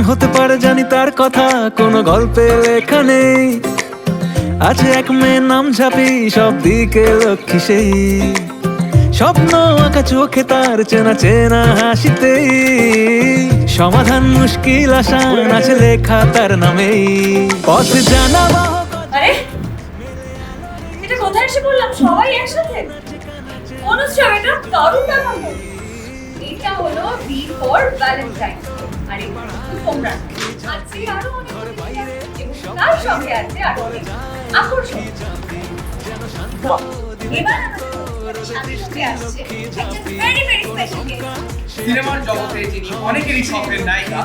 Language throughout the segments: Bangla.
হতে পারে জানি তার কথা কোনো গল্পে লেখা নেই। আছে এক মেয়ের নাম ঝাঁপি, সব দিকে লক্ষ্মী সেই। স্বপ্ন আঁকা চোখে তার চেনা চেনা হাসিতে, সমাধান মুশকিল আসান আছে লেখা তার নামেই। পথ জানা আরে এটা কোথায় এসে বললাম সবাই একসাথে? কোন উৎসব এটা? দারুণ ব্যাপার। এটা হলো বি ফর ভ্যালেন্টাইন। আরে তোমরা আজকে আরো অনেক এবং তার সঙ্গে আছে আরো অনেক আকর্ষণ। এবার আমাদের সাথে আসছে একটা ভেরি ভেরি স্পেশাল গেস্ট। সিনেমার জগতে যিনি অনেকেরই স্বপ্নের নায়িকা,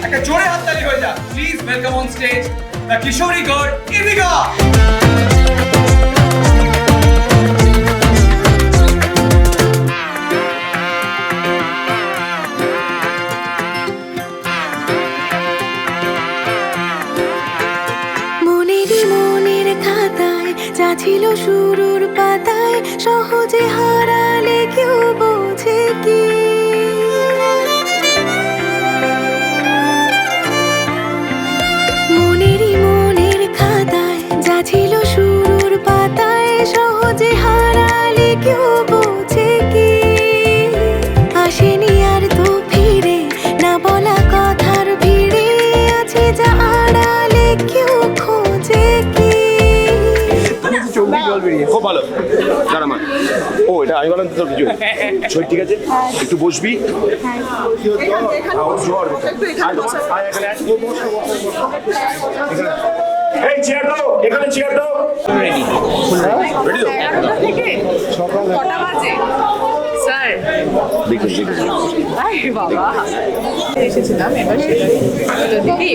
একটা জোরে হাততালি হয়ে যাক। Please welcome on stage the Kishori girl Ivika. মনের খাতায় যা ছিল শুরুর পাতায়, সহজে হারালে কেউ বোঝে কি? মনের খাতায় যা ছিল শুরুর পাতায়, সহজে হারালে কেউ বোঝে কি? আসেনি আর তো ফিরে না বলা কথার ভিড়ে, আছে যা আড়ালে কেউ খোঁজে কি? খুব ভালো দাঁড়া মা। ও এটা আমি বললাম তোর কিছু শরীর ঠিক আছে, একটু বসবি। এই চেয়ার দাও, এখানে চেয়ার দাও। রেডি তো কটা বাজে স্যার? আরে বাবা এসেছিলাম এবার সেটা তো দিদি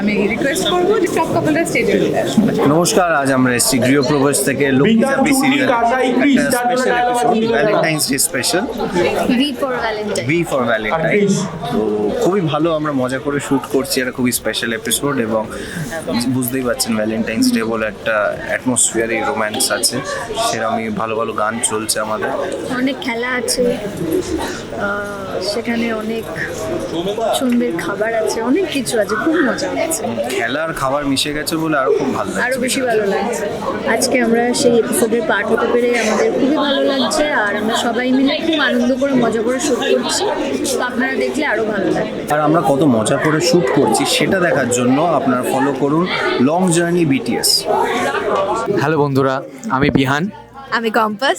আমি রিকোয়েস্ট করবো যে সব কাপলরা স্টেজে চলে আসুন। নমস্কার, আজ আমরা এসেছি গৃহপ্রবেশ থেকে Lakshmi Jhanpi serial special episode, Valentine's Day special, V for Valentine. তো খুবই ভালো, আমরা মজা করে শ্যুট করছি, এটা খুবই স্পেশাল এপিসোড এবং বুঝতেই পারছেন ভ্যালেন্টাইন্স ডে বলে একটা অ্যাটমসফিয়ারে রোম্যান্স আছে, সেরকমই ভালো ভালো গান চলছে আমাদের, অনেক খেলা আছে, সেখানে অনেক পছন্দের খাবার আছে, অনেক কিছু আছে, খুব মজা হচ্ছে। খেলার খাবার মিশে গেছে বলে আরো খুব ভালো লাগছে, আরো বেশি ভালো লাগছে। আজকে আমরা সেই এপিসোডের পার্ট হতে পেরে আমাদের খুবই ভালো লাগছে, আর আমরা সবাই মিলে খুব আনন্দ করে মজা করে শুট করছি। তো আপনারা দেখলে আরো ভালো লাগবে। আর আমরা কত মজা করে শ্যুট করছি সেটা দেখার জন্য আপনারা ফলো করুন লং জার্নি বিটিএস। হ্যালো বন্ধুরা, আমি বিহান, আমি কম্পাস।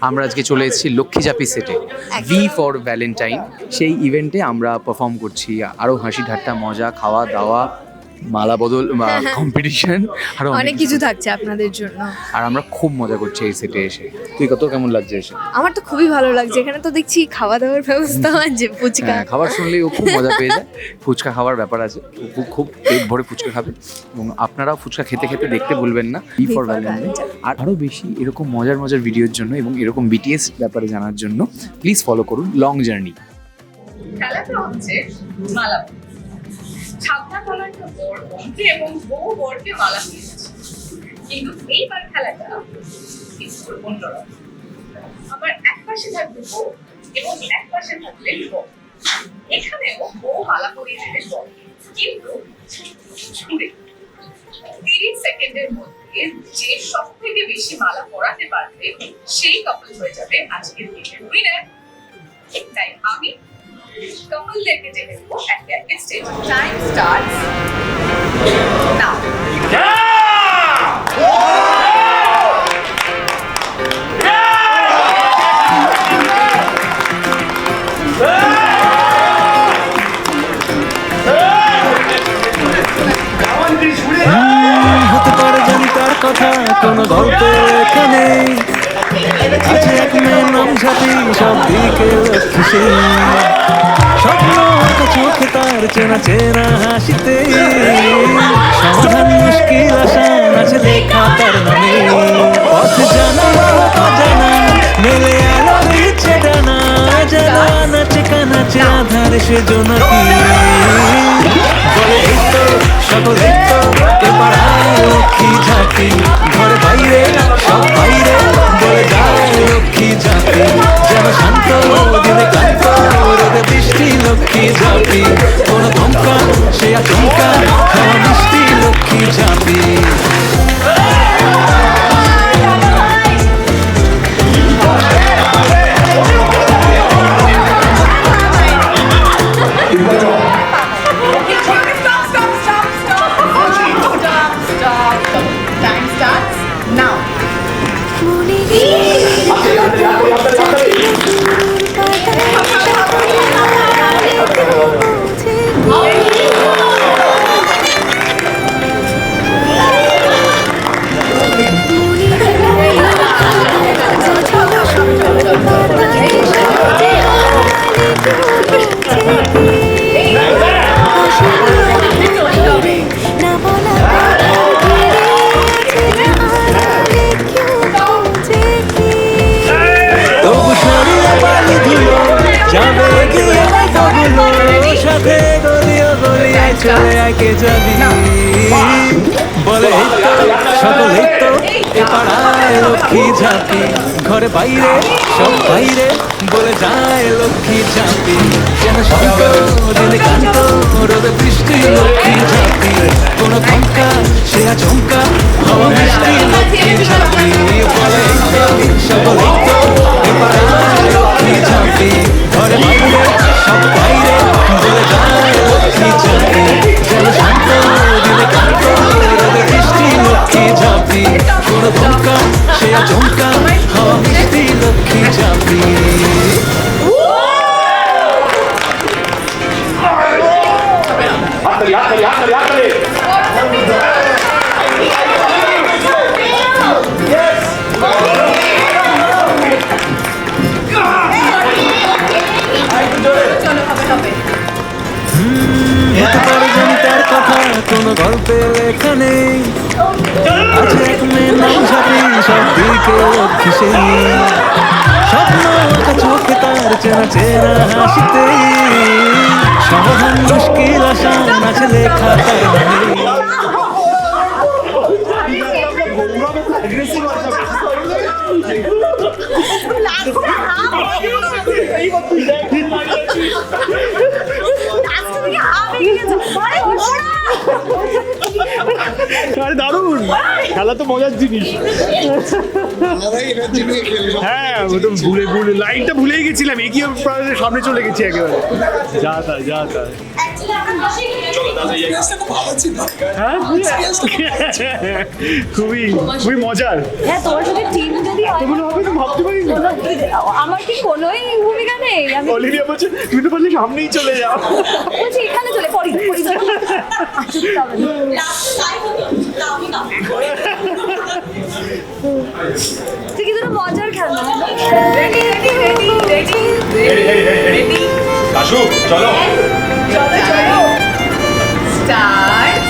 আমরা আজকে চলে এসেছি লক্ষ্মী ঝাঁপি সেটে, ভি ফর ভ্যালেন্টাইন। সেই ইভেন্টে আমরা পারফর্ম করছি, আরও হাসি ঠাট্টা মজা, খাওয়া দাওয়া, মালা বদল, কম্পিটিশন, আরও অনেক কিছু থাকছে আপনাদের জন্য। আর আমরা খুব মজা করছি এই সেটে এসে। তুই কত কেমন লাগছে এসে? আমার তো খুবই ভালো লাগছে, এখানে তো দেখছি খাওয়া দাওয়ার ব্যবস্থা আছে, ফুচকা। হ্যাঁ, খাবার শুনলেই ও খুব মজা পেয়ে যায়। ফুচকা খাওয়ার ব্যাপার আছে, ও খুব পেট ভরে ফুচকা খাবে এবং আপনারাও ফুচকা খেতে খেতে দেখতে ভুলবেন না ভি ফর ভ্যালেন্টাইন। আর আরও বেশি এরকম মজার মজার ভিডিওর জন্য এবং এরকম বিটিএস ব্যাপারে জানার জন্য প্লিজ ফলো করুন লং জার্নি। খেলাটা হচ্ছে মালা। ছাপনা তলার একটা বর বন্ধে এবং বউ বরকে মালা দিয়েছে, কিন্তু এইবার খেলাটা অন্যরকম। আমার এক পাশে থাকবে বউ এবং এক পাশে থাকবে বর। এখানেও বউ মালা পরিয়ে দেবে বর, কিন্তু ছুঁড়ে 30 সেকেন্ডের মধ্যে যে সব থেকে বেশি মালা পরাতে পারবে সেই কাপল হয়ে যাবে আজকের গেমের উইনার। তাই আমি কাপলদেরকে ডেকে দেবো একে একে স্টেজ। Time starts now. হতে পারে জানি তার কথা কোনো গল্পে লেখা নেই। আছে এক মেয়ের নাম ঝাঁপি, সব দিকে লক্ষ্মী সেই। স্বপ্ন আঁকা চোখে তার চেনা চেনা হাসিতে, সমাধান মুশকিল আসান আছে লেখা তার নামে। পথ জানা অজানা মেলে আলোর ইচ্ছে ডানা, জানা নাচে কানাচে আধার সে জোনাকি। বলে এই তো সকল এই তো এ পাড়ায় লক্ষ্মী ঝাঁপি, ঘরে বাইরে সব বাইরে বলে যায় লক্ষ্মী ঝাঁপি। যেন শান্ত দিনে কান্ত রোদে বৃষ্টি লক্ষ্মী ঝাঁপি, কোনো সাথে গলিও গলিয়ায় চলে আয় কে যাবি বলে এই তো সকলেই তো এ পাড়ায় লক্ষ্মী ঝাঁপি ঘরে বাইরে সব বাইরে বলে যায় লক্ষ্মী ঝাঁপি যেন শান্ত দিনে কান্ত রোদে বৃষ্টি লক্ষ্মী ঝাঁপি কোনো ধমকা সে আচমকা হাওয়া মিষ্টি লক্ষ্মী ঝাঁপি বলে এই তো সকলেই তো এ পাড়ায় লক্ষ্মী ঝাঁপি ঘরে বাইরে সব বাইরে বলে যায় লক্ষ্মী ঝাঁপি যেন শান্ত দিনে কান্ত রোদে বৃষ্টি লক্ষ্মী ঝাঁপি কোনো ধমকা সে আচমকা হাওয়া মিষ্টি লক্ষ্মী ঝাঁপি হতে পারে জানি তার কথা কোনো গল্পে লেখা নেই আছে এক মেয়ে নাম ঝাঁপি সব দিকে লক্ষ্মী সেই স্বপ্ন আঁকা চোখে তার চেনা চেনা হাসিতে সমাধান মুশকিল আসান আছে লেখা তার নামে আরে দারুণ খেলা তো মজার জিনিস হ্যাঁ ও তো ভুলে লাইনটা ভুলেই গেছিলাম এগিয়ে সামনে চলে গেছি একেবারে যা তা হ্যাঁ খুবই মজার হ্যাঁ তোমার সাথে টিম যদি হয় এগুলো হবে তো ভাবতে পারি আমার কি কোনোই ভূমিকা নেই আমি অলিভিয়া বলছে তুমি তো বললে সামনেই চলে যাও বলছি এখানে চলে পড়ি তুই কিন্তু মজার খেলনা ready ready ready ready ready আসো চলো স্টার্ট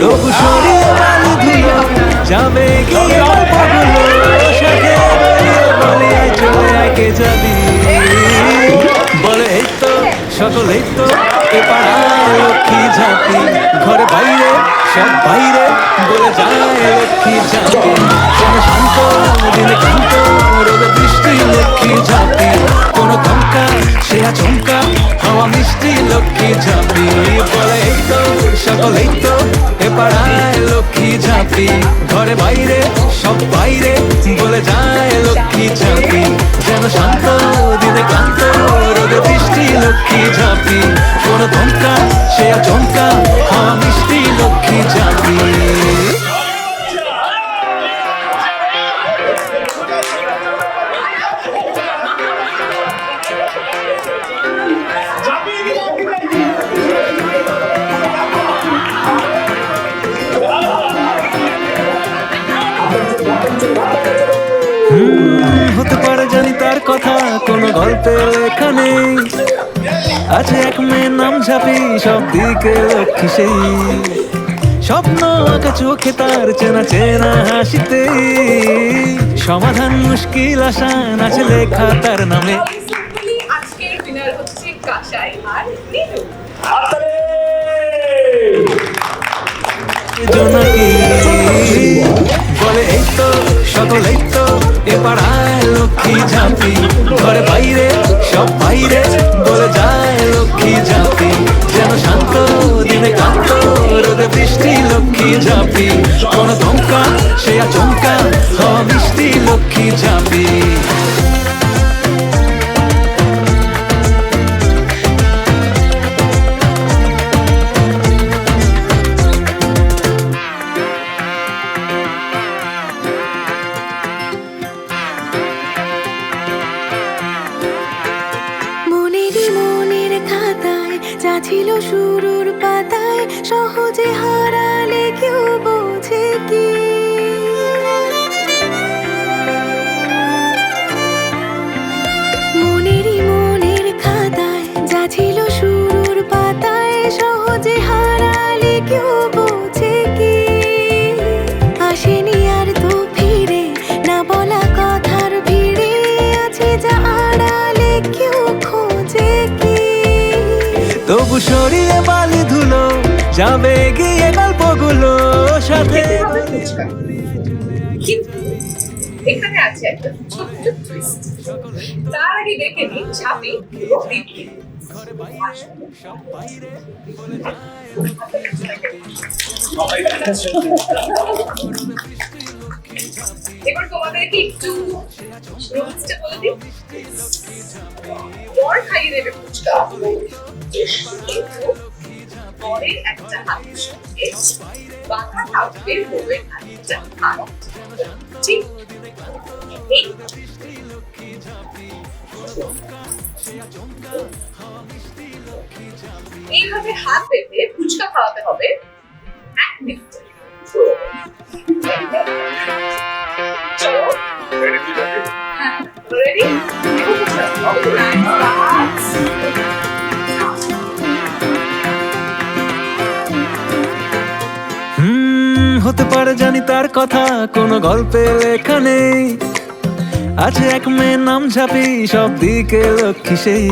তবু সরিয়ে বালি ধুলো যাবে গিয়ে পাগলো সাথে গলিয়ে গলিয়ায় চলে আয় কে যাবি বলে এই তো সকলেই তো এ পাড়ায় লক্ষ্মী ঝাঁপি ঘরে বাইরে সব বাইরে বলে যায় লক্ষ্মী ঝাঁপি যেন শান্ত দিনে কান্ত রোদে বৃষ্টি লক্ষ্মী ঝাঁপি কোনো ধমকা সে আচমকা হাওয়া মিষ্টি লক্ষ্মী ঝাঁপি বলে এই তো সকলেই তো এ পাড়ায় লক্ষ্মী ঝাঁপি ঘরে বাইরে সব বাইরে বলে যায় লক্ষ্মী ঝাঁপি যেন শান্ত দিনে কান্ত রোদে বৃষ্টি লক্ষ্মী ঝাঁপি কোনো ধমকা সে আচমকা হাওয়া মিষ্টি লক্ষ্মী ঝাঁপি হতে পারে জানি তার কথা কোনো গল্পে লেখা নেই আছে এক মেয়ের নাম ঝাঁপি সব দিকে লক্ষ্মী সেই স্বপ্ন আঁকা চোখে তার চেনা চেনা হাসিতে সমাধান মুশকিল আসান আছে লেখা তার নামে আজকের উইনার হচ্ছে কাশাই আর নীলু জোনাকি বলে এই তো সকলেই তো এ পাড়ায় লক্ষ্মী ঝাঁপি ঘরে বাইরে সব বাইরে বলে যায় লক্ষ্মী ঝাঁপি যেন শান্ত দিনে কান্ত রোদে বৃষ্টি লক্ষ্মী ঝাঁপি কোনো ধমকা সে আচমকা হাওয়া মিষ্টি লক্ষ্মী ঝাঁপি যা ছিল শুরুর পাতায় সহজে হারালে কেউ বোঝে কি মনেরই মনে সরিয়ে বালি ধুলো যাবে গিয়ে গল্পগুলো সাথে খেতে হবে ফুচকা। কিন্তু এখানে আছে একটা ছোট্ট টুইস্ট। তার আগে দেখে নিন ছাপি এবং দীপ্তি। এবার তোমাদেরকে একটু রুলসটা বলে দিই। বর খাইয়ে দেবে ফুচকা, কিন্তু বরের একটা হাতের সঙ্গে বাধা থাকবে বউয়ের একটা হাত। ঠিক এই এইভাবে হাত পেতে ফুচকা খাওয়াতে হবে 1 মিনিট। চলো রেডি? হতে পারে জানি তার কথা কোনো গল্পে লেখা নেই, আছে এক মেয়ের নাম ঝাঁপি সব দিকে লক্ষ্মী সেই,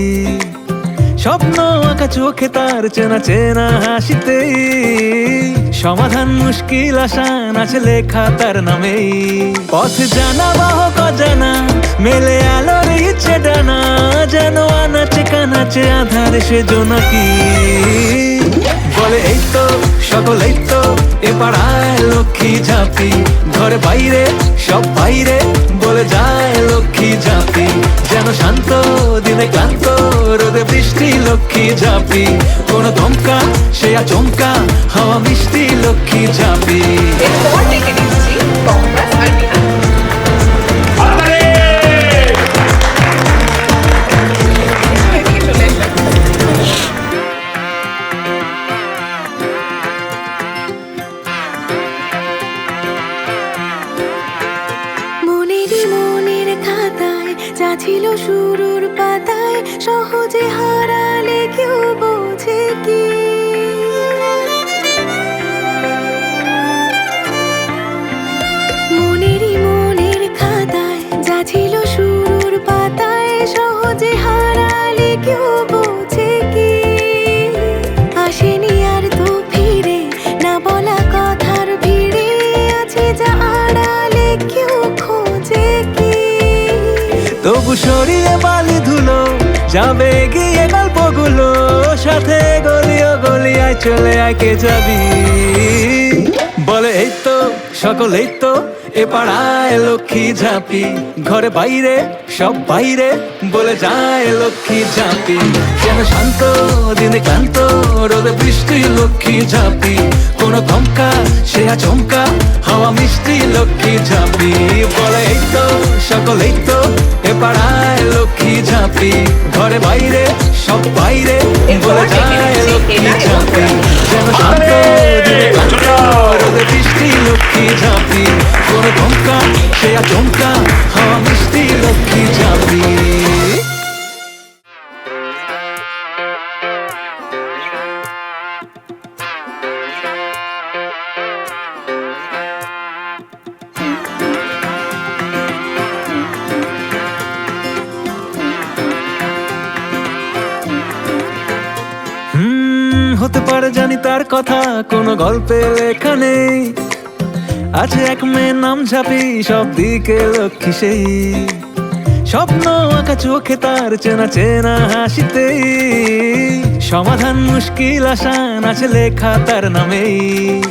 স্বপ্ন আঁকা চোখে তার চেনা চেনা হাসিতেই, সমাধান মুশকিল আসান আছে লেখা তার নামেই, পথ জানা বাহক অজানা মেলে আলোর ইচ্ছে ডানা, যেন আনাচে কানাচে আধারে সে জোনাকি, বলে এই তো সকলেই তো এ পাড়ায় লক্ষ্মী ঝাঁপি, ঘরে বাইরে সব বাইরে বলে যায় লক্ষ্মী ঝাঁপি, যেন শান্ত দিনে ক্লান্ত রোদে বৃষ্টি লক্ষ্মী ঝাঁপি, কোন ধমকা সে আচমকা হাওয়া মিষ্টি লক্ষ্মী ঝাঁপি। এরপর ডেকে দিচ্ছি কংগ্রেস আর বিহার। মনেরই মনের খাতায় যা ছিল শুরুর পাতায় সহজে হারালে কেউ বোঝে কি, মনেরই মনের খাতায় যা ছিল শুরুর পাতায় সহজে হারালে কেউ বোঝে কি, আসেনি আর তো ফিরে না বলা কথার ভিড়ে আছে যা আড়ালে কেউ খোঁজে কি, তবু সরিয়ে বালি ধুলো যাবে গিয়ে গল্পগুলো সাথে গলিও গলিয়ায় চলে আয় কে যাবি, বলে এই তো সকলেই তো এ পাড়ায় লক্ষ্মী ঝাঁপি, ঘরে বাইরে সব বাইরে বলে যায় লক্ষ্মী ঝাঁপি, যেন শান্ত দিনে ক্লান্ত রোদে বৃষ্টি লক্ষ্মী ঝাঁপি, কোন ধমকা সে আচমকা হাওয়া মিষ্টি লক্ষ্মী ঝাঁপি, বলে এই তো সকলেই তো এ পাড়ায় লক্ষ্মী ঝাঁপি, ঘরে বাইরে সব বাইরে বলে যায় লক্ষ্মী ঝাঁপি, যেন শান্ত দিনে ক্লান্ত রোদে বৃষ্টি লক্ষ্মী ঝাঁপি, কোন ধমকা সে আচমকা হাওয়া মিষ্টি লক্ষ্মী ঝাঁপি। হতে পারে জানি তার কথা কোনো গল্পে লেখা নেই, আছে এক মেয়ের নাম ঝাঁপি সব দিকে লক্ষ্মী সেই, স্বপ্ন আঁকা চোখে তার চেনা চেনা হাসিতেই, সমাধান মুশকিল আসান আছে লেখা তার নামেই,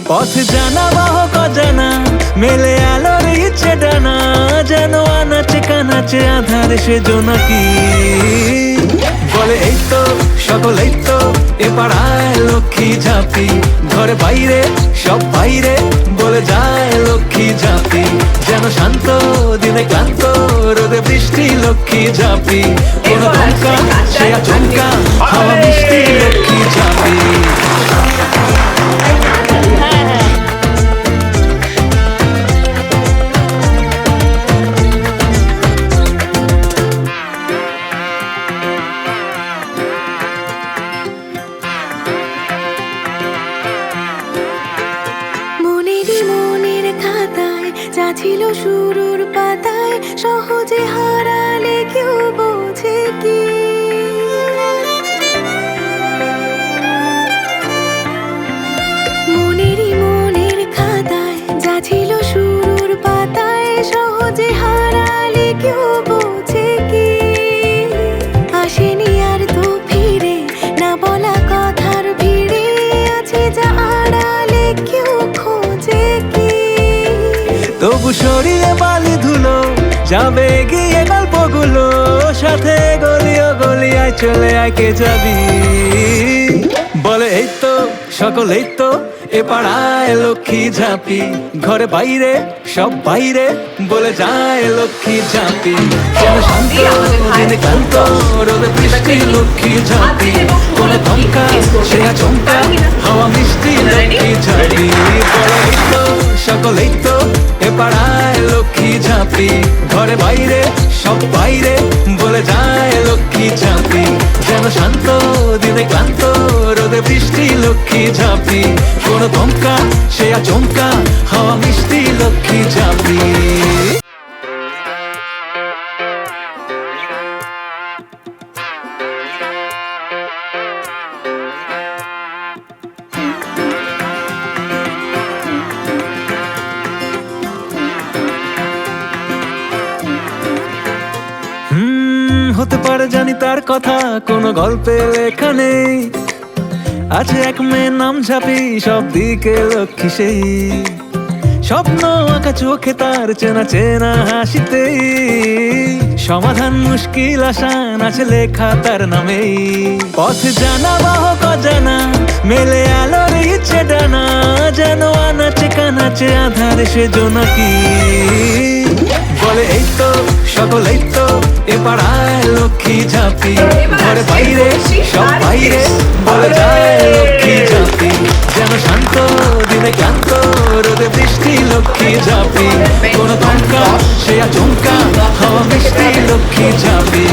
পথ জানা বাহক অজানা মেলে আলোর ইচ্ছে ডানা, যেন আনাচে কানাচে আধারে সে জোনাকি, বলে এই তো সকলেই তো এ পাড়ায় লক্ষ্মী ঝাঁপি, ঘরে বাইরে সব বাইরে বলে যায় লক্ষ্মী ঝাঁপি, যেন শান্ত দিনে ক্লান্ত রোদে বৃষ্টি লক্ষ্মী ঝাঁপি, কোন ধমকা সে আচমকা হাওয়া মিষ্টি লক্ষ্মী ঝাঁপি। মনেরই মনের খাতায় যা ছিল শুরুর পাতায় সহজে হারালে কেউ বোঝে কি, সরিয়ে বালি ধুলো যাবে গিয়ে গল্পগুলো সাথে গলিও গলিয়ায় চলে আয় কে যাবি বলে এই তো সকলেই তো এ পাড়ায় লক্ষ্মী ঝাঁপি ঘরে বাইরে সব বাইরে বলে যায় লক্ষ্মী ঝাঁপি যেন শান্ত দিনে ক্লান্ত রোদে বৃষ্টি লক্ষ্মী ঝাঁপি কোন ধমকা সে চমকা হাওয়া মিষ্টি লক্ষ্মী ঝাঁপি বলে এই তো সকলেই তো এ পাড়ায় লক্ষ্মী ঝাঁপি ঘরে বাইরে সব বাইরে বলে যায় লক্ষ্মী ঝাঁপি যেন শান্ত দিনে ক্লান্ত রোদে বৃষ্টি লক্ষ্মী ঝাঁপি কোন ধমকা সে চমকা হাওয়া মিষ্টি লক্ষ্মী ঝাঁপি হতে পারে জানি তার কথা কোনো গল্পে লেখা নেই আছে এক মেয়ের নাম ঝাঁপি সব দিকে লক্ষ্মী সেই স্বপ্ন আঁকা চোখে তার চেনা চেনা হাসিতে সমাধান মুশকিল আসান আছে লেখা তার নামেই পথ জানা বাহক অজানা মেলে আলোর ইচ্ছে ডানা যেন আনাচে কানাচে আধারে সে জোনাকি বলে এই তো সকলেই তো এ পাড়ায় লক্ষ্মী ঝাঁপি ঘরে বাইরে সব বাইরে বলে যায় লক্ষ্মী ঝাঁপি যেন শান্ত দিনে ক্লান্ত রোদে বৃষ্টি লক্ষ্মী ঝাঁপি কোন ধমকা সে চমকা হাওয়া মিষ্টি লক্ষ্মী ঝাঁপি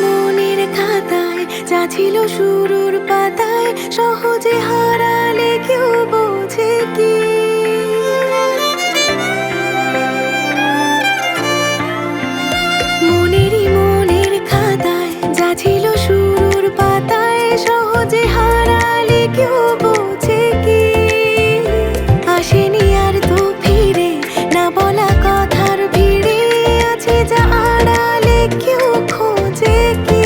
মনের খাতায় যা ছিল শুরুর পাতায় সহজে হারালে কেউ বোঝে কি মনের খাতায় যা ছিল শুরুর পাতায় সহজে হারালে কেউ বোঝে কি আসেনি আর তো ফিরে না বলা কথার ভিড়ে আছে যা আড়ালে কেউ খোঁজে কি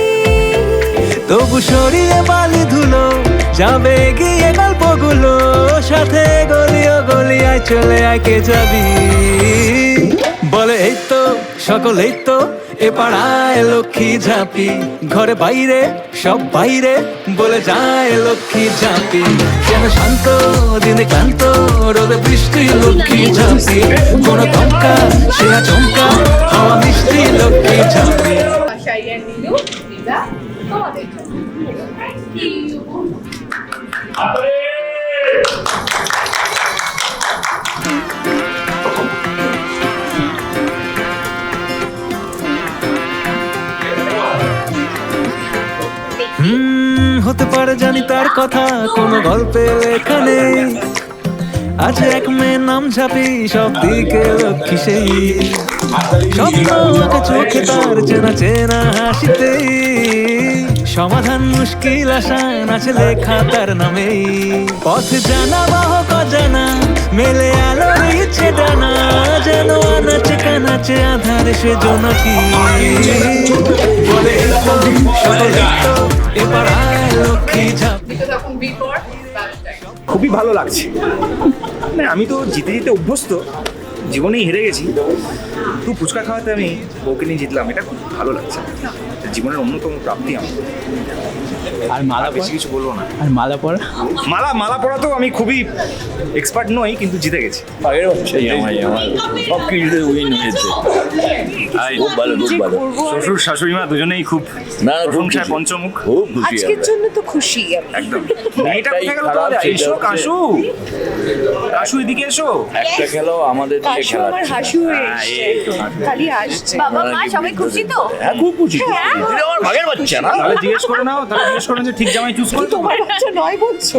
তবু সরিয়ে বালি ধুলো যাবে গিয়ে গল্পগুলো সাথে গলিও গলিয়ায় চলে আয় কে যাবি বলে এই তো সকলেই তো এ পাড়ায় লক্ষ্মী ঝাঁপি ঘরে বাইরে সব বাইরে বলে যায় লক্ষ্মী ঝাঁপি যেন শান্ত দিনে ক্লান্ত রোদে বৃষ্টি লক্ষ্মী ঝাঁপি কোন ধমকা সে চমকা হাওয়া মিষ্টি লক্ষ্মী ঝাঁপি শাইয়ান নীলু দিদা তোমাদের জন্য। হতে পারে জানি তার কথা কোনো গল্পে লেখা নেই আছে এক মেয়ের নাম ঝাঁপি সব দিকে লক্ষ্মী সেই স্বপ্ন আঁকা চোখে তার চেনা চেনা হাসিতে সমাধান মুশকিল আসান আছে লেখা তার নামেই পথ জানা বাহক অজানা মেলে আলোর ইচ্ছে ডানা যেন আনাচে কানাচে আধারে সে জোনাকি বলে সকলেই তো এ পাড়ায় লক্ষ্মী ঝাঁপি তখন বিফোর ভ্যালেন্টাইন খুবই ভালো লাগছে মানে আমি তো জিতে জিতে অভ্যস্ত জীবনেই হেরে গেছি তুই ফুচকা খাওয়াতে আমি বউকে নিয়ে জিতলাম এটা খুব ভালো লাগছে জীবনের অন্যতম প্রাপ্তি আমার আর মালা বেশি কিছু বলবো না আর মালা পরা মালা পরা তো আমি খুবই এক্সপার্ট নই কিন্তু জিতে গেছি আগের বছরই আমার সব কিছুতে উইন হয়েছে খুব ভালো খুব ভালো শ্বশুর শাশুড়ি মা দুজনেই খুব না প্রশংসায় পঞ্চমুখ খুব খুশি আজকের জন্য তো খুশি আমি একদম মেয়েটা কোথায় গেল তাহলে? এসো কাশু এদিকে এসো একটা খেলো আমাদের হাসু আমার হাসু হয়ে এসছে খালি আসছে বাবা মা সবাই খুশি তো? হ্যাঁ খুব খুশি এটা আমার ভাগের বাচ্চা না তাহলে জিজ্ঞেস করে নাও, তাহলে জিজ্ঞেস করে যে ঠিক জামাই চুজ করেছো তোমার বাচ্চা নয় বলছো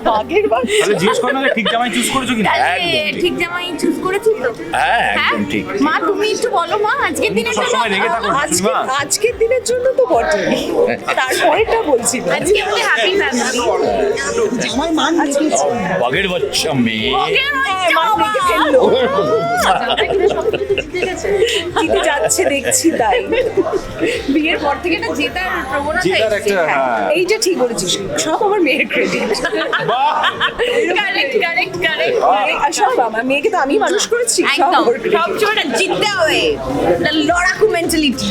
বাঘের বাচ্চা তাহলে জিজ্ঞেস করে না যে ঠিক জামাই চুজ করেছো কিনা তাহলে ঠিক জামাই চুজ করেছি তো? হ্যাঁ একদম ঠিক মা তুমি একটু বলো মা আজকের দিনে সবসময় রেগে থাকো আজকে সুষমা। আজকের দিনের জন্য তো বটে তারপরেটা বলছি না। আজকে আমাদের হ্যাপি ফ্যামিলি। আমার মান আজকে ভাগের বাচ্চা মেয়ে মান রেখে ফেললো জিতে যাচ্ছে দেখছি তাই বিয়ের পর থেকে না জেতার প্রবণতা জেতার এসেছে। একটা হ্যাঁ এইটা ঠিক বলেছিস সব আমার মেয়ের ক্রেডিট কারেক্ট কারেক্ট কারেক্ট সব আমার মেয়েকে তো আমি মানুষ করেছি সব একদম ওর credit। সব সময় জিততে হবে লড়াকু মেন্টালিটি